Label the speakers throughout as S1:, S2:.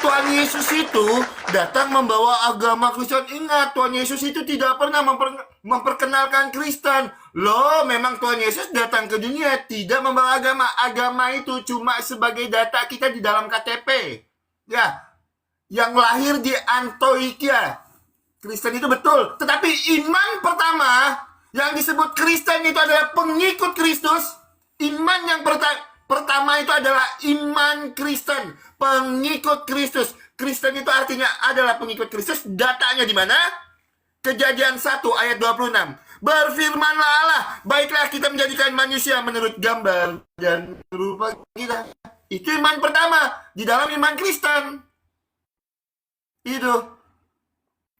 S1: Tuhan Yesus itu datang membawa agama Kristen. Ingat, Tuhan Yesus itu tidak pernah memperkenalkan Kristen. Loh, memang Tuhan Yesus datang ke dunia tidak membawa agama. Agama itu cuma sebagai data kita di dalam KTP. Ya, yang lahir di Antioquia. Kristen itu betul. Tetapi iman pertama yang disebut Kristen itu adalah pengikut Kristus. Iman yang pertama itu adalah iman Kristen, pengikut Kristus. Kristen itu artinya adalah pengikut Kristus. Datanya di mana? Kejadian 1 ayat 26. Berfirmanlah Allah, baiklah kita menjadikan manusia menurut gambar dan rupa kita. Itu iman pertama di dalam iman Kristen. Itu.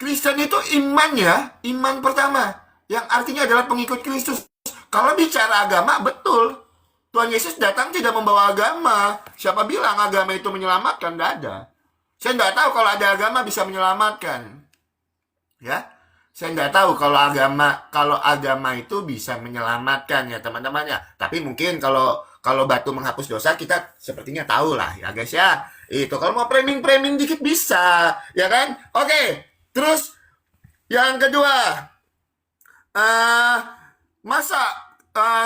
S1: Kristen itu iman ya, iman pertama. Yang artinya adalah pengikut Kristus. Kalau bicara agama, betul. Tuhan Yesus datang tidak membawa agama. Siapa bilang agama itu menyelamatkan? Tidak ada. Saya tidak tahu kalau ada agama bisa menyelamatkan. Ya, saya tidak tahu kalau agama itu bisa menyelamatkan ya teman-teman ya. Tapi mungkin kalau batu menghapus dosa kita sepertinya tahu lah ya guys ya. Itu kalau mau framing dikit bisa, ya kan? Oke, terus yang kedua, masa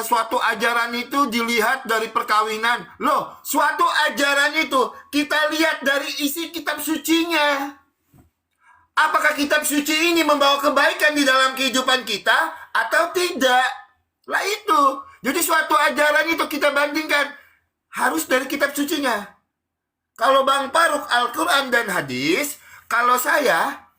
S1: suatu ajaran itu dilihat dari perkawinan? Loh, suatu ajaran itu kita lihat dari isi kitab sucinya. Apakah kitab suci ini membawa kebaikan di dalam kehidupan kita atau tidak? Lah itu. Jadi suatu ajaran itu kita bandingkan harus dari kitab sucinya. Kalau Bang Paruk Al-Quran dan hadis, kalau saya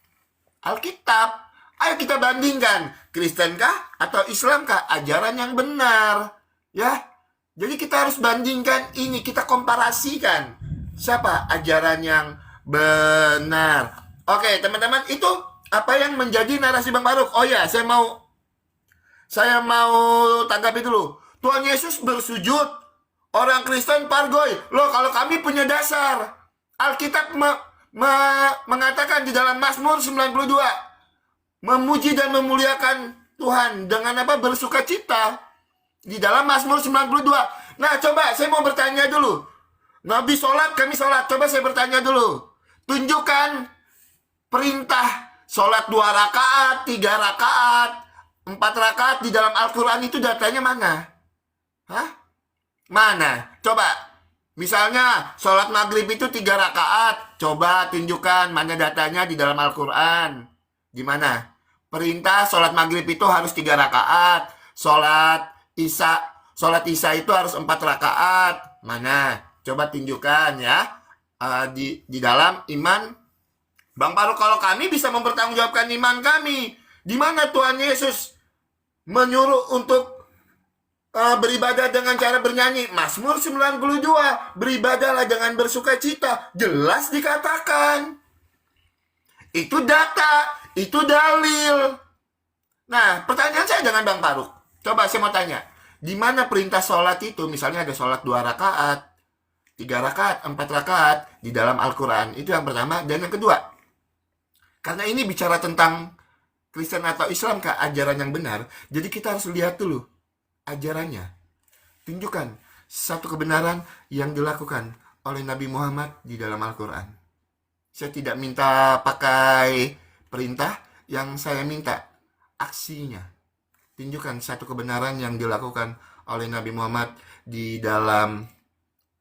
S1: Alkitab. Ayo kita bandingkan, Kristenkah atau Islamkah ajaran yang benar, ya. Jadi kita harus bandingkan ini, kita komparasikan siapa ajaran yang benar. Oke, teman-teman, itu apa yang menjadi narasi Bang Faruk. Oh ya, saya mau tanggapi dulu. Tuhan Yesus bersujud, orang Kristen pargoy. Loh, kalau kami punya dasar. Alkitab mengatakan di dalam Mazmur 92, memuji dan memuliakan Tuhan dengan apa? Bersukacita. Di dalam Mazmur 92. Nah, coba saya mau bertanya dulu. Nabi sholat, kami sholat. Coba saya bertanya dulu. Tunjukkan perintah sholat 2 rakaat, 3 rakaat, 4 rakaat di dalam Al-Quran itu datanya mana? Hah? Mana? Coba. Misalnya sholat maghrib itu 3 rakaat. Coba tunjukkan mana datanya di dalam Al-Quran. Gimana? Perintah sholat maghrib itu harus 3 rakaat. Sholat isya itu harus 4 rakaat. Mana? Coba tunjukkan ya. Di dalam iman. Bang Faruk, kalau kami bisa mempertanggungjawabkan iman kami. Di mana Tuhan Yesus menyuruh untuk beribadah dengan cara bernyanyi? Mazmur 92. Beribadahlah dengan bersukacita. Jelas dikatakan. Itu data, itu dalil. Nah, pertanyaan saya dengan Bang Faruk. Coba saya mau tanya. Di mana perintah sholat itu? Misalnya ada sholat 2 rakaat, 3 rakaat, 4 rakaat di dalam Al-Quran. Itu yang pertama. Dan yang kedua, karena ini bicara tentang Kristen atau Islam kah ajaran yang benar, jadi kita harus lihat dulu ajarannya. Tunjukkan satu kebenaran yang dilakukan oleh Nabi Muhammad di dalam Al-Quran. Saya tidak minta pakai perintah, yang saya minta aksinya. Tunjukkan satu kebenaran yang dilakukan oleh Nabi Muhammad di dalam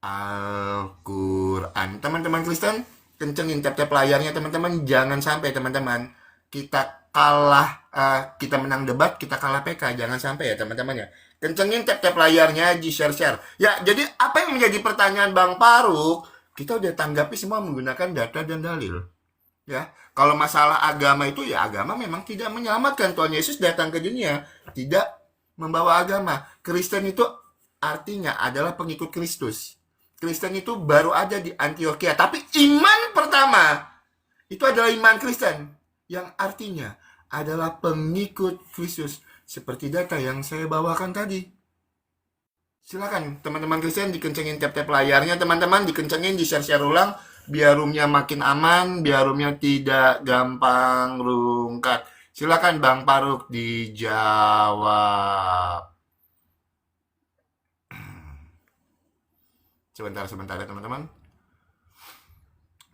S1: Al-Quran. Teman-teman Kristen, kencengin tap-tap layarnya teman-teman. Jangan sampai teman-teman kita kalah, kita menang debat, kita kalah PK. Jangan sampai ya teman-teman ya. Kencengin tap-tap layarnya, di share-share. Ya, jadi apa yang menjadi pertanyaan Bang Faruk, kita udah tanggapi semua menggunakan data dan dalil. Ya, kalau masalah agama itu ya agama memang tidak menyelamatkan. Tuhan Yesus datang ke dunia tidak membawa agama. Kristen itu artinya adalah pengikut Kristus. Kristen itu baru ada di Antioquia, tapi iman pertama itu adalah iman Kristen yang artinya adalah pengikut Kristus, seperti data yang saya bawakan tadi. Silakan teman-teman Kristen dikencengin tap-tap layarnya, teman-teman dikencengin, di-share-share ulang biar roomnya makin aman, biar roomnya tidak gampang rungkat. Silakan Bang Faruk dijawab. Sebentar ya teman-teman.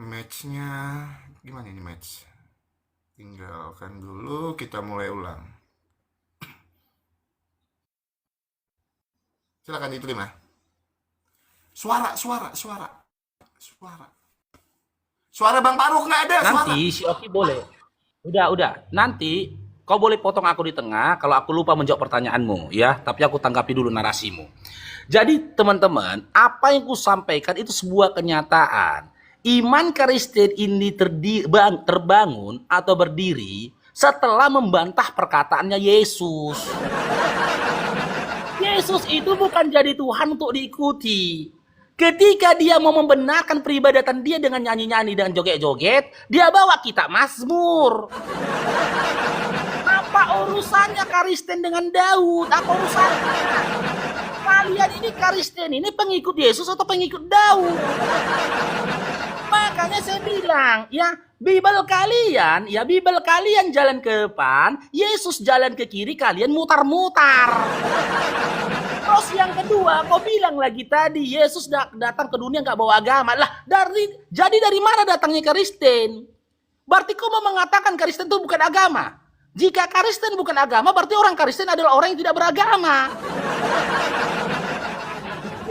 S1: Matchnya gimana ini match? Tinggalkan dulu, kita mulai ulang. Silakan diterima. Suara. Suara Bang Faruk nggak ada.
S2: Nanti si Oki boleh. Udah. Nanti kau boleh potong aku di tengah kalau aku lupa menjawab pertanyaanmu, ya. Tapi aku tanggapi dulu narasimu. Jadi teman-teman, apa yang ku sampaikan itu sebuah kenyataan. Iman Kristen ini terbangun atau berdiri setelah membantah perkataannya Yesus. Yesus itu bukan jadi Tuhan untuk diikuti. Ketika dia mau membenarkan peribadatan dia dengan nyanyi-nyanyi dan joget-joget, dia bawa kitab Mazmur. Apa urusannya Kristen dengan Daud? Apa urusannya? Kalian ini Kristen, ini pengikut Yesus atau pengikut Daud? Makanya saya bilang, ya Bible kalian jalan ke depan, Yesus jalan ke kiri, kalian mutar-mutar. Terus yang kedua, kau bilang lagi tadi Yesus datang ke dunia nggak bawa agama. Lah, jadi dari mana datangnya Kristen? Berarti kau mau mengatakan Kristen itu bukan agama? Jika Kristen bukan agama, berarti orang Kristen adalah orang yang tidak beragama.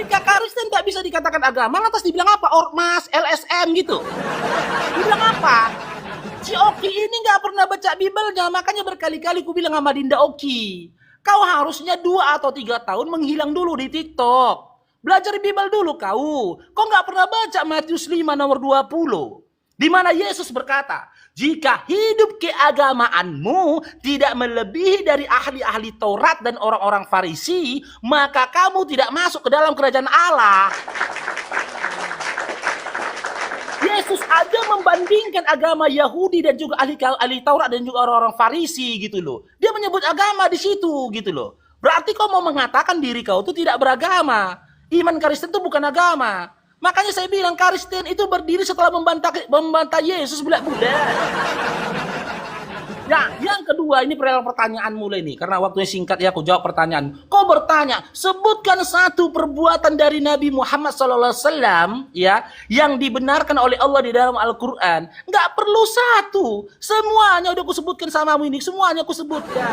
S2: Jika Kristen tak bisa dikatakan agama, lantas dibilang apa? Ormas, LSM gitu. Dibilang apa? Si Oki ini nggak pernah baca Bible-nya, makanya berkali-kali ku bilang sama Dinda Oki, kau harusnya 2 atau 3 tahun menghilang dulu di TikTok. Belajar Bible dulu kau. Kau nggak pernah baca Matius 5 nomor 20. Di mana Yesus berkata, jika hidup keagamaanmu tidak melebihi dari ahli-ahli Taurat dan orang-orang Farisi, maka kamu tidak masuk ke dalam kerajaan Allah. Yesus aja membandingkan agama Yahudi dan juga ahli Taurat dan juga orang-orang Farisi gitu loh. Dia menyebut agama di situ gitu loh. Berarti kau mau mengatakan diri kau itu tidak beragama. Iman Kristen itu bukan agama. Makanya saya bilang Kristen itu berdiri setelah membantah Yesus bulat-bulat. Ya, yang kedua ini pertanyaan mulai nih. Karena waktunya singkat ya, aku jawab pertanyaan. Kau bertanya, sebutkan satu perbuatan dari Nabi Muhammad SAW ya, yang dibenarkan oleh Allah di dalam Al-Quran. Nggak perlu satu. Semuanya udah aku sebutkan sama ini. Semuanya aku sebutkan.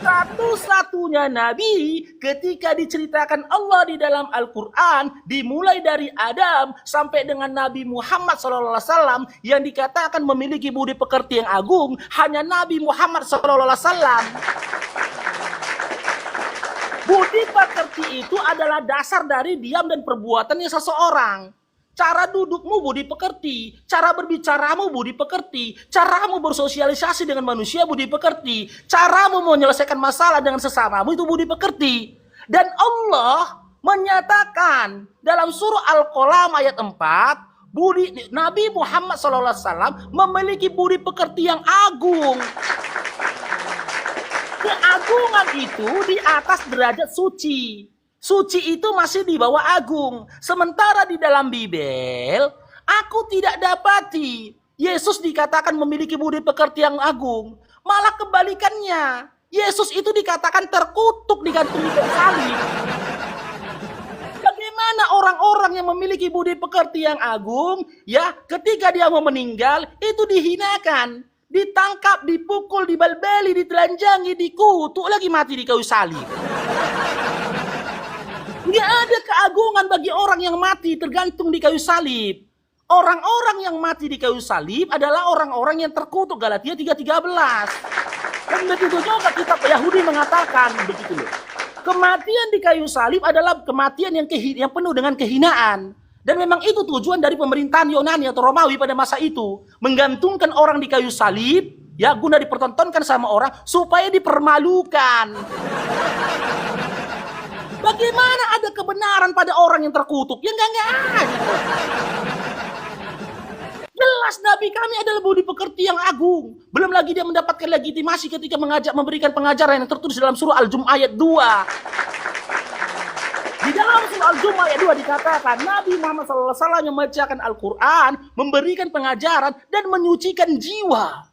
S2: Satu-satunya Nabi ketika diceritakan Allah di dalam Al-Quran, dimulai dari Adam sampai dengan Nabi Muhammad SAW yang dikatakan memiliki budi pekerti yang agung, hanya Nabi Muhammad SAW. Budi pekerti itu adalah dasar dari diam dan perbuatannya seseorang. Cara dudukmu budi pekerti, cara berbicaramu budi pekerti, caramu bersosialisasi dengan manusia budi pekerti, caramu menyelesaikan masalah dengan sesamamu itu budi pekerti. Dan Allah menyatakan dalam surah Al-Qalam ayat 4, Nabi Muhammad SAW memiliki budi pekerti yang agung. Keagungan itu di atas derajat suci. Suci itu masih di bawah agung. Sementara di dalam Bible, aku tidak dapati Yesus dikatakan memiliki budi pekerti yang agung. Malah kebalikannya. Yesus itu dikatakan terkutuk digantung di kayu salib. Bagaimana orang-orang yang memiliki budi pekerti yang agung, ya ketika dia mau meninggal, itu dihinakan. Ditangkap, dipukul, dibalbeli, ditelanjangi, dikutuk, lagi mati di kayu salib. Tidak ada keagungan bagi orang yang mati tergantung di kayu salib. Orang-orang yang mati di kayu salib adalah orang-orang yang terkutuk, Galatia 3:13. Dan begitu juga kitab Yahudi mengatakan begitu loh. Kematian di kayu salib adalah kematian yang penuh dengan kehinaan. Dan memang itu tujuan dari pemerintahan Yunani atau Romawi pada masa itu, menggantungkan orang di kayu salib ya guna dipertontonkan sama orang supaya dipermalukan. Bagaimana ada kebenaran pada orang yang terkutuk? Ya enggak ada. Jelas Nabi kami adalah budi pekerti yang agung. Belum lagi dia mendapatkan legitimasi ketika memberikan pengajaran yang tertulis dalam surah Al-Jum ayat 2. Di dalam surah Al-Jum ayat 2 dikatakan Nabi Muhammad SAW yang membacakan Al-Quran, memberikan pengajaran dan menyucikan jiwa.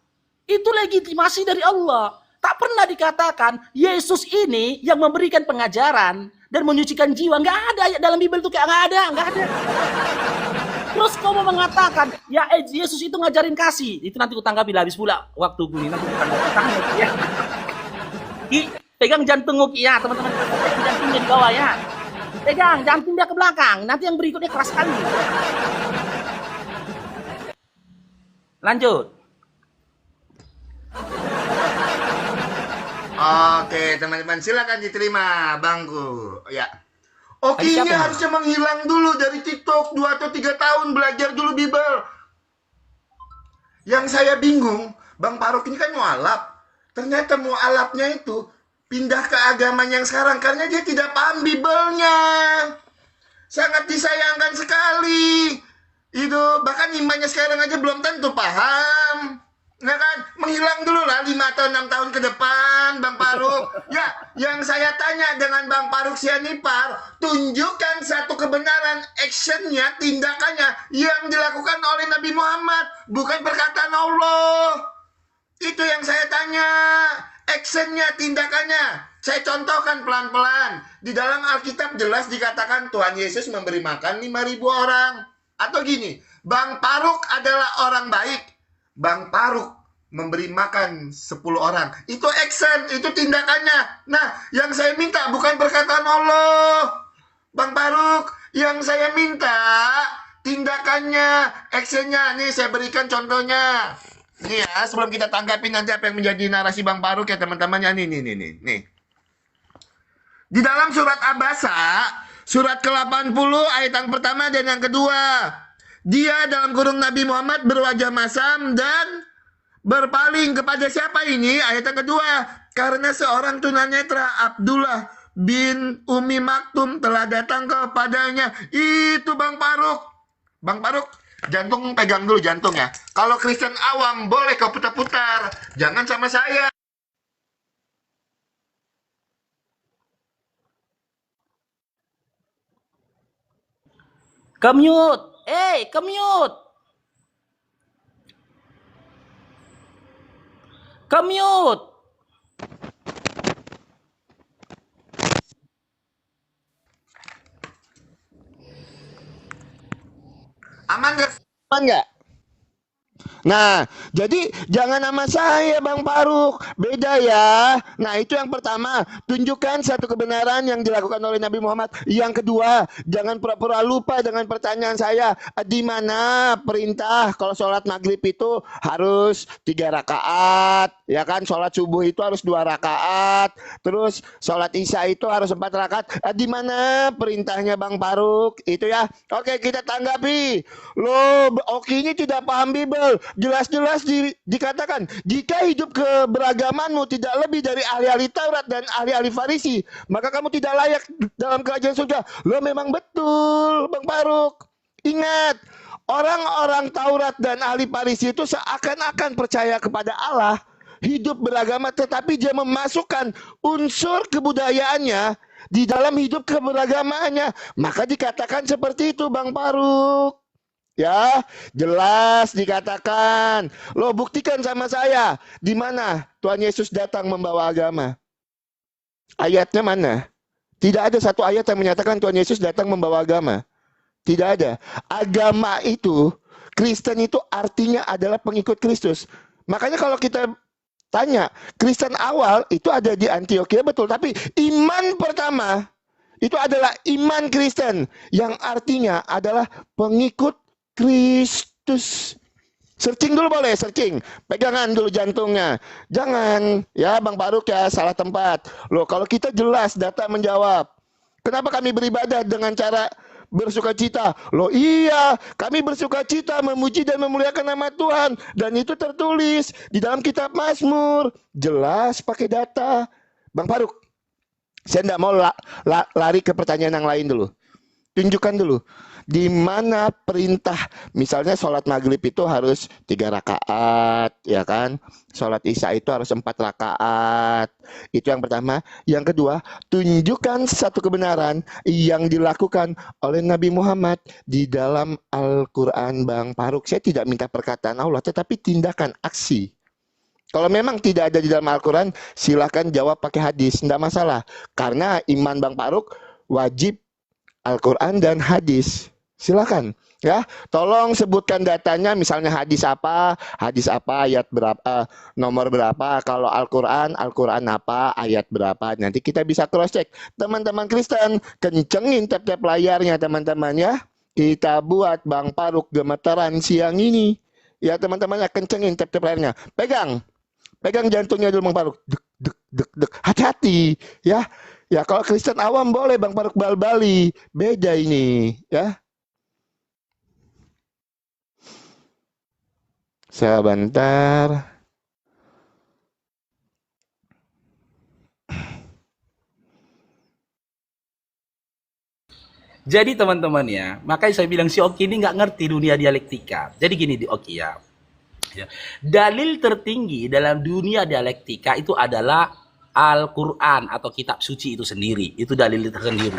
S2: Itu legitimasi dari Allah. Tak pernah dikatakan Yesus ini yang memberikan pengajaran dan menyucikan jiwa. Nggak ada ayat dalam Bible itu, kayak nggak ada. Terus kau mau mengatakan, ya Yesus itu ngajarin kasih. Itu nanti kutanggapi habis pula waktu gue. Nanti kutanggapi ya. Ki, pegang jantung Ki ya, teman-teman. Pegang jantungnya di bawah ya. Pegang, jantung dia ke belakang. Nanti yang berikutnya keras sekali. Lanjut.
S1: Oke, teman-teman, silakan diterima, Bangku. Ya. Oke,
S2: Tadi
S1: ini
S2: siapa?
S1: harusnya menghilang dulu dari TikTok 2 atau 3 tahun, belajar dulu Bible. Yang saya bingung, Bang Paruk ini kan mualaf. Ternyata mualafnya itu pindah ke agama yang sekarang karena dia tidak paham Biblenya. Sangat disayangkan sekali. Itu bahkan imannya sekarang aja belum tentu paham. Nggak kan? Menghilang dulu lah 5 atau 6 tahun ke depan, Bang Paruk. Ya, yang saya tanya dengan Bang Paruk Sianipar, tunjukkan satu kebenaran, actionnya, tindakannya yang dilakukan oleh Nabi Muhammad, bukan perkataan Allah. Itu yang saya tanya, actionnya, tindakannya. Saya contohkan pelan-pelan. Di dalam Alkitab jelas dikatakan Tuhan Yesus memberi makan 5.000 orang. Atau gini, Bang Paruk adalah orang baik. Bang Paruk memberi makan 10 orang. Itu action, itu tindakannya. Nah, yang saya minta bukan perkataan Allah. Bang Paruk, yang saya minta tindakannya, actionnya. Nih saya berikan contohnya. Nih ya, sebelum kita tanggapi nanti apa yang menjadi narasi Bang Paruk ya teman-teman ya. Nih. Di dalam surat Abasa, surat ke-80 ayat yang pertama dan yang kedua. Dia dalam kurung Nabi Muhammad berwajah masam dan berpaling kepada siapa ini? Ayat yang kedua. Karena seorang tunanetra Abdullah bin Umi Maktum telah datang kepadanya. Itu Bang Paruk. Bang Paruk, jantung pegang dulu jantung ya. Kalau Kristen awam boleh kau putar-putar. Jangan sama saya.
S2: Kemute. Kemute. Kemute.
S1: Aman nggak? Aman nggak? Nah, jadi jangan nama saya Bang Paruk, beda ya. Nah, itu yang pertama, tunjukkan satu kebenaran yang dilakukan oleh Nabi Muhammad. Yang kedua, jangan pura-pura lupa dengan pertanyaan saya, di mana perintah kalau sholat maghrib itu harus 3 rakaat, ya kan? Sholat subuh itu harus 2 rakaat, terus sholat isya itu harus 4 rakaat. Di mana perintahnya Bang Paruk? Itu ya. Oke, kita tanggapi. Loh, Oki ini tidak paham Bible. Jelas-jelas dikatakan, jika hidup keberagamanmu tidak lebih dari ahli-ahli Taurat dan ahli-ahli Farisi, maka kamu tidak layak dalam kerajaan surga. Lo memang betul, Bang Paruk. Ingat, orang-orang Taurat dan ahli Farisi itu seakan-akan percaya kepada Allah, hidup beragama, tetapi dia memasukkan unsur kebudayaannya di dalam hidup keberagamaannya. Maka dikatakan seperti itu, Bang Paruk. Ya, jelas dikatakan. Lo buktikan sama saya. Di mana Tuhan Yesus datang membawa agama? Ayatnya mana? Tidak ada satu ayat yang menyatakan Tuhan Yesus datang membawa agama. Tidak ada. Agama itu, Kristen itu artinya adalah pengikut Kristus. Makanya kalau kita tanya, Kristen awal itu ada di Antioquia, betul. Tapi iman pertama itu adalah iman Kristen. Yang artinya adalah pengikut Kristus. Searching dulu boleh, searching. Pegangan dulu jantungnya. Jangan, ya Bang Paruk ya, salah tempat. Loh, kalau kita jelas data menjawab. Kenapa kami beribadah dengan cara bersuka cita? Loh iya, kami bersuka cita memuji dan memuliakan nama Tuhan. Dan itu tertulis di dalam kitab Mazmur. Jelas pakai data. Bang Paruk, saya tidak mau lari ke pertanyaan yang lain dulu. Tunjukkan dulu. Di mana perintah, misalnya sholat maghrib itu harus 3 rakaat, ya kan? Sholat isya itu harus 4 rakaat. Itu yang pertama. Yang kedua, tunjukkan satu kebenaran yang dilakukan oleh Nabi Muhammad di dalam Al-Quran, Bang Paruk. Saya tidak minta perkataan Allah, tetapi tindakan, aksi. Kalau memang tidak ada di dalam Al-Quran, silakan jawab pakai hadis, tidak masalah. Karena iman Bang Paruk wajib Al-Quran dan hadis. Silakan. Ya, tolong sebutkan datanya, misalnya hadis apa, ayat berapa, nomor berapa. Kalau Al-Quran apa, ayat berapa. Nanti kita bisa cross check. Teman-teman Kristen, kencengin tap-tap layarnya teman-teman ya. Kita buat Bang Paruk gemeteran siang ini. Ya teman-teman, kencengin tap-tap layarnya. Pegang jantungnya dulu Bang Paruk. Dek, dek, dek, dek. Hati-hati ya. Ya kalau Kristen awam boleh Bang Paruk bal-bali. Beda ini ya. Sebentar.
S2: Jadi teman-teman ya, makanya saya bilang si Oki ini nggak ngerti dunia dialektika. Jadi gini di Oki ya. Dalil tertinggi dalam dunia dialektika itu adalah Al-Quran atau kitab suci itu sendiri. Itu dalil tersendiri.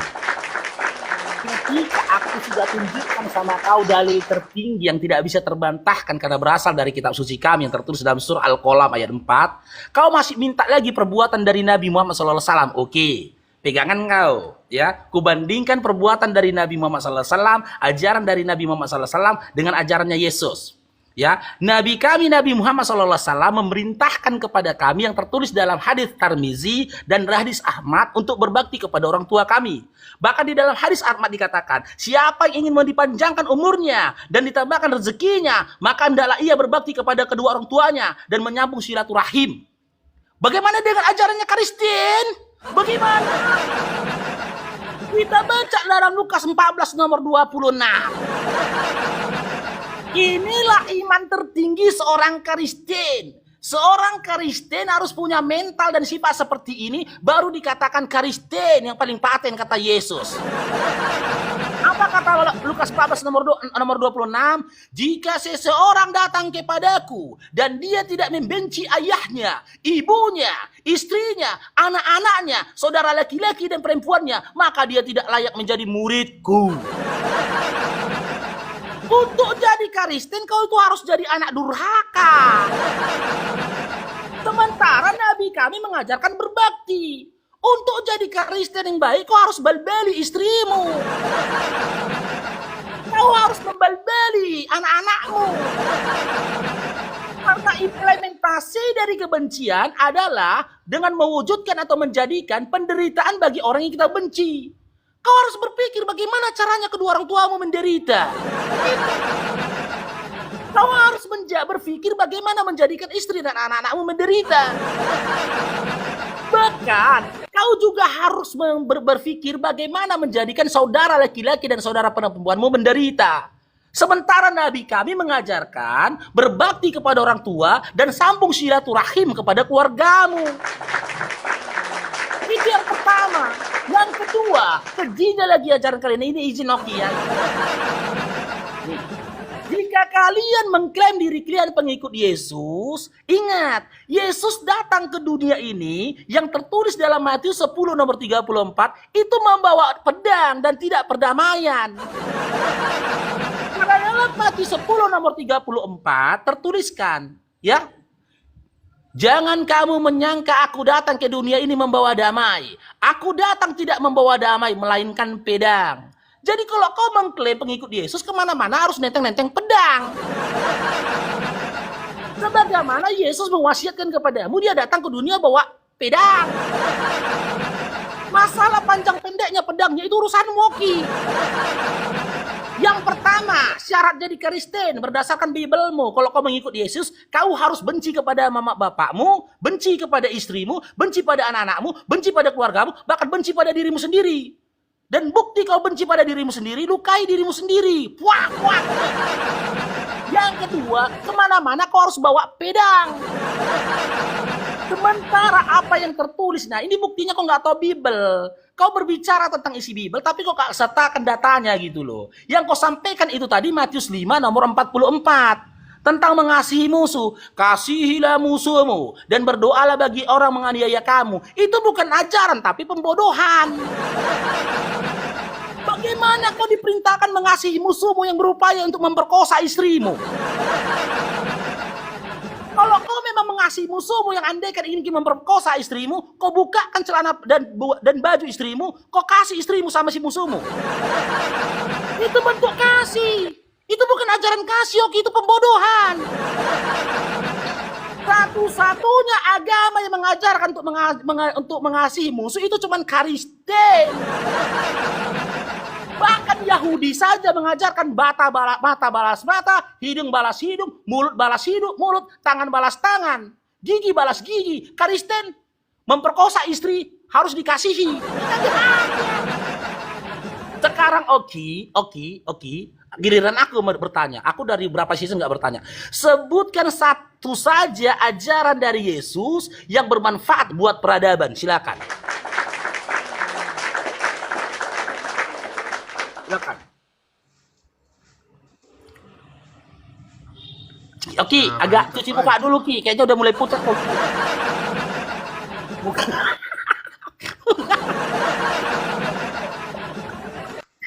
S2: Ketika aku sudah tunjukkan sama kau dalil tertinggi yang tidak bisa terbantahkan karena berasal dari kitab suci kami yang tertulis dalam surah Al-Qalam ayat 4, kau masih minta lagi perbuatan dari Nabi Muhammad SAW. Oke, pegangan kau ya. Kubandingkan perbuatan dari Nabi Muhammad SAW, ajaran dari Nabi Muhammad SAW dengan ajarannya Yesus. Ya, Nabi kami Nabi Muhammad SAW memerintahkan kepada kami yang tertulis dalam hadis Tirmizi dan hadis Ahmad untuk berbakti kepada orang tua kami. Bahkan di dalam hadis Ahmad dikatakan, siapa yang ingin dipanjangkan umurnya dan ditambahkan rezekinya, maka hendaklah ia berbakti kepada kedua orang tuanya dan menyambung silaturahim. Bagaimana dengan ajarannya Kristen? Bagaimana? Kita baca dalam Lukas 14 nomor 26. Inilah iman tertinggi seorang Kristen. Seorang Kristen harus punya mental dan sifat seperti ini, baru dikatakan Kristen yang paling paten, kata Yesus. Apa kata Lukas 14 nomor 26? Jika seseorang datang kepadaku dan dia tidak membenci ayahnya, ibunya, istrinya, anak-anaknya, saudara laki-laki dan perempuannya, maka dia tidak layak menjadi muridku. Untuk jadi Kristen kau itu harus jadi anak durhaka. Sementara Nabi kami mengajarkan berbakti. Untuk jadi Kristen yang baik kau harus balbali istrimu. Kau harus membalbali anak-anakmu. Karena implementasi dari kebencian adalah dengan mewujudkan atau menjadikan penderitaan bagi orang yang kita benci. Kau harus berpikir bagaimana caranya kedua orang tuamu menderita. Kau harus berpikir bagaimana menjadikan istri dan anak-anakmu menderita. Bahkan kau juga harus berpikir bagaimana menjadikan saudara laki-laki dan saudara perempuanmu menderita. Sementara Nabi kami mengajarkan berbakti kepada orang tua dan sambung silaturahim kepada keluargamu. Itu yang pertama. Yang kedua, kejinya lagi ajaran kalian ini izin Oki ya. Jika kalian mengklaim diri kalian pengikut Yesus, ingat, Yesus datang ke dunia ini yang tertulis dalam Matius 10 nomor 34 itu membawa pedang dan tidak perdamaian. Karena dalam Matius 10 nomor 34 tertuliskan, ya, jangan kamu menyangka aku datang ke dunia ini membawa damai. Aku datang tidak membawa damai, melainkan pedang. Jadi kalau kau mengklaim pengikut Yesus, kemana-mana harus nenteng-nenteng pedang. Sebagaimana Yesus mewasiatkan kepadamu, dia datang ke dunia bawa pedang. Masalah panjang pendeknya pedangnya itu urusan Oki. Yang pertama, syarat jadi Kristen berdasarkan Bibelmu. Kalau kau mengikut Yesus, kau harus benci kepada mama bapakmu, benci kepada istrimu, benci pada anak-anakmu, benci pada keluargamu, bahkan benci pada dirimu sendiri. Dan bukti kau benci pada dirimu sendiri, lukai dirimu sendiri. Puak, puak. Yang kedua, kemana-mana kau harus bawa pedang. Sementara apa yang tertulis, nah ini buktinya kau nggak tahu Bibel. Kau berbicara tentang isi Bibel, tapi kau nggak sertakan datanya gitu loh. Yang kau sampaikan itu tadi Matius 5 nomor 44. Tentang mengasihi musuh. Kasihilah musuhmu dan berdoalah bagi orang menganiaya kamu. Itu bukan ajaran, tapi pembodohan. Bagaimana kau diperintahkan mengasihi musuhmu yang berupaya untuk memperkosa istrimu? Kalau kau memang mengasihi musuhmu yang andaikan ingin memperkosa istrimu, kau bukakan celana dan baju istrimu, kau kasih istrimu sama si musuhmu. Itu bentuk kasih. ajaran Kasioki itu pembodohan. Satu-satunya agama yang mengajarkan untuk mengasihi musuh itu cuma Kristen. Bahkan Yahudi saja mengajarkan mata balas mata, hidung balas hidung, mulut balas hidung, mulut, tangan balas tangan, gigi balas gigi. Kristen memperkosa istri harus dikasihi. Sekarang Oki, giliran aku bertanya. Aku dari berapa season nggak bertanya. Sebutkan satu saja ajaran dari Yesus yang bermanfaat buat peradaban. Silakan. Silakan. Oki, agak cuci muka dulu Ki. Kayaknya udah mulai pucat kok.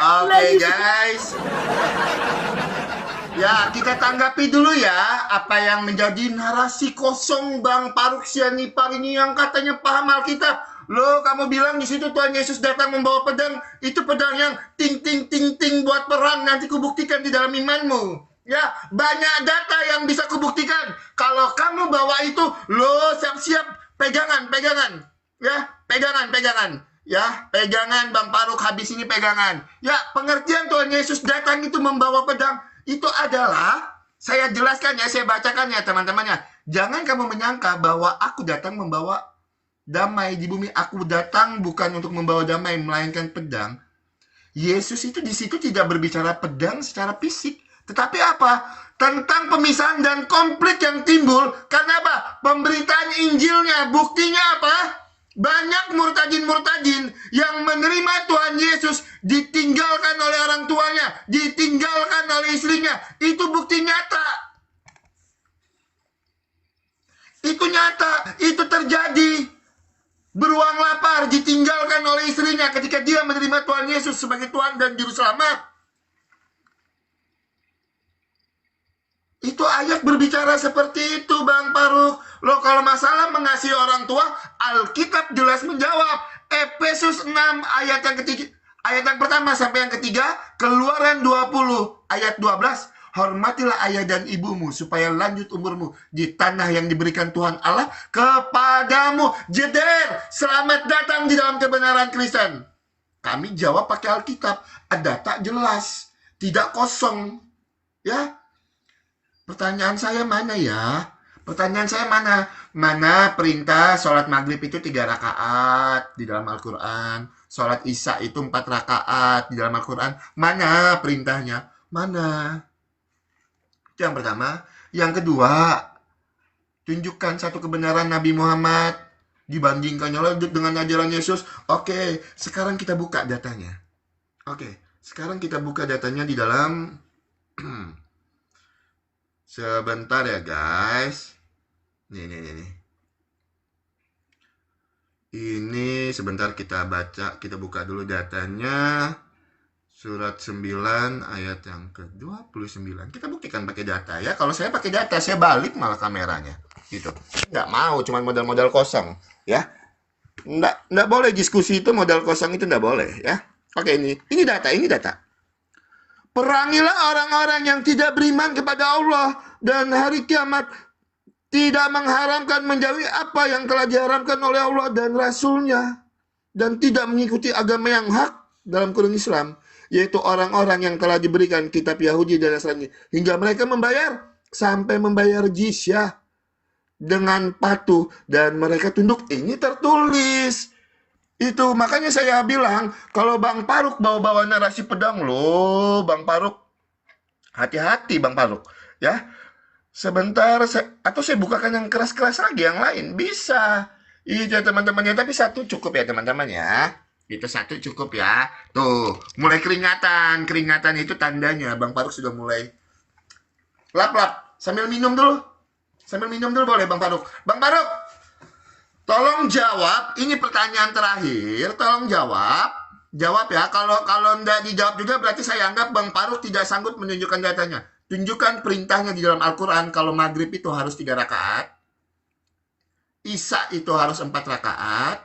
S1: Oke guys. Ya, kita tanggapi dulu ya apa yang menjadi narasi kosong Bang Faruk Sianipar ini yang katanya paham Alkitab. Loh, kamu bilang di situ Tuhan Yesus datang membawa pedang. Itu pedang yang ting ting ting ting buat perang. Nanti kubuktikan di dalam imanmu. Ya, banyak data yang bisa kubuktikan. Kalau kamu bawa itu, lo siap-siap pegangan. Ya, pegangan. Ya, pegangan Bang Faruk, habis ini pegangan. Ya, pengertian Tuhan Yesus datang itu membawa pedang. Itu adalah, saya jelaskan ya, saya bacakan ya teman-temannya. Jangan kamu menyangka bahwa aku datang membawa damai di bumi. Aku datang bukan untuk membawa damai, melainkan pedang. Yesus itu di situ tidak berbicara pedang secara fisik. Tetapi apa? Tentang pemisahan dan konflik yang timbul. Karena apa? Pemberitaan Injilnya. Buktinya apa? Banyak murtadin yang menerima Tuhan Yesus ditinggalkan oleh orang tuanya, ditinggalkan oleh istrinya. Itu bukti nyata. Itu nyata, itu terjadi. Beruang lapar ditinggalkan oleh istrinya ketika dia menerima Tuhan Yesus sebagai Tuhan dan Juru Selamat. Itu ayat berbicara seperti itu Bang Faruk. Loh, kalau masalah mengasihi orang tua, Alkitab jelas menjawab. Efesus 6 ayat yang ketiga, ayat yang pertama sampai yang ketiga, Keluaran 20 ayat 12. Hormatilah ayah dan ibumu supaya lanjut umurmu di tanah yang diberikan Tuhan Allah kepadamu. Jeder, selamat datang di dalam kebenaran Kristen. Kami jawab pakai Alkitab. Ada tak jelas, tidak kosong. Ya. Pertanyaan saya mana ya? Pertanyaan saya mana? Mana perintah sholat maghrib itu 3 rakaat di dalam Al-Quran? Sholat isya itu 4 rakaat di dalam Al-Quran? Mana perintahnya? Mana? Itu yang pertama. Yang kedua, tunjukkan satu kebenaran Nabi Muhammad dibandingkannya dengan ajaran Yesus. Oke, sekarang kita buka datanya. Sekarang kita buka datanya di dalam sebentar ya guys. Nih. Ini sebentar kita baca, kita buka dulu datanya. Surat 9 ayat yang ke-29. Kita buktikan pakai data ya. Kalau saya pakai data, saya balik malah kameranya. Gitu. Nggak mau, cuma modal-modal kosong ya. Nggak boleh diskusi itu modal kosong itu nggak boleh ya. Oke, ini data. Perangilah orang-orang yang tidak beriman kepada Allah dan hari kiamat, tidak mengharamkan menjauhi apa yang telah diharamkan oleh Allah dan Rasul-Nya, dan tidak mengikuti agama yang hak dalam kurung Islam, yaitu orang-orang yang telah diberikan kitab Yahudi dan Nasrani, hingga mereka sampai membayar jizyah dengan patuh dan mereka tunduk. Ini tertulis. Itu makanya saya bilang, kalau Bang Faruk bawa-bawa narasi pedang, loh Bang Faruk, hati-hati Bang Faruk ya. Sebentar, atau saya bukakan yang keras-keras lagi, yang lain bisa. Iya teman-temannya, tapi satu cukup ya teman-teman ya. Itu satu cukup ya. Tuh, mulai keringatan itu tandanya Bang Faruk sudah mulai lap-lap. Sambil minum dulu boleh Bang Faruk. Bang Faruk, tolong jawab, ini pertanyaan terakhir, tolong jawab ya. Kalau enggak dijawab juga berarti saya anggap Bang Faruk tidak sanggup menunjukkan datanya. Tunjukkan perintahnya di dalam Al-Quran. Kalau maghrib itu harus 3 rakaat, isya itu harus 4 rakaat,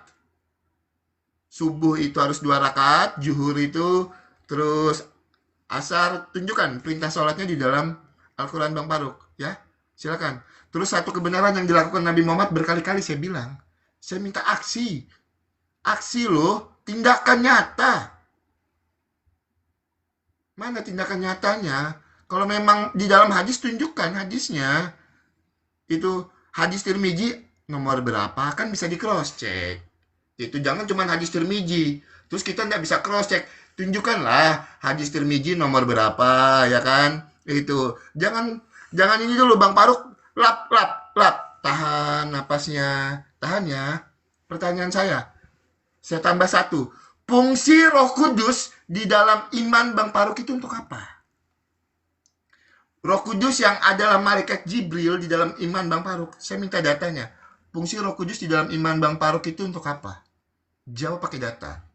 S1: subuh itu harus 2 rakaat, zuhur itu, terus Asar, tunjukkan perintah sholatnya di dalam Al-Quran Bang Faruk, ya. Silakan. Terus satu kebenaran yang dilakukan Nabi Muhammad berkali-kali saya bilang. Saya minta aksi. Aksi loh, tindakan nyata. Mana tindakan nyatanya? Kalau memang di dalam hadis, tunjukkan hadisnya. Itu hadis Tirmizi nomor berapa, kan bisa di cross check. Itu jangan cuma hadis Tirmizi. Terus kita nggak bisa cross check. Tunjukkanlah hadis Tirmizi nomor berapa, ya kan? Itu. Jangan ini dulu Bang Faruk, lap. Tahan napasnya. Tahan ya. Pertanyaan saya tambah satu. Fungsi Roh Kudus di dalam iman Bang Faruk itu untuk apa? Roh Kudus yang adalah malaikat Jibril di dalam iman Bang Faruk. Saya minta datanya. Fungsi Roh Kudus di dalam iman Bang Faruk itu untuk apa? Jawab pakai data.